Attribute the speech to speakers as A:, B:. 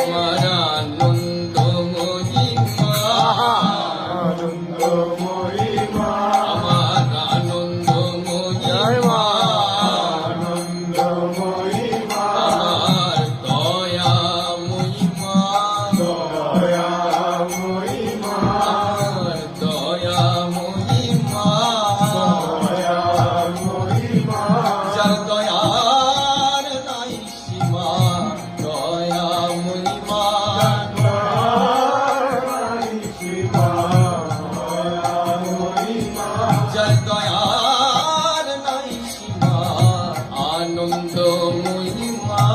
A: আমার আনন্দময়ী মা,
B: আনন্দময়ী মা,
A: আমার আনন্দময়ী মা,
B: আনন্দময়ী মা,
A: আমার দয়াময়ী মা,
B: দয়াময়ী মা,
A: আমার দয়াময়ী মা,
B: দয়াময়ী মা,
A: যার দয়ার নাই সীমা, দয়াময়ী মা, যার দয়ার নাই সীমা, আনন্দময়ী মা।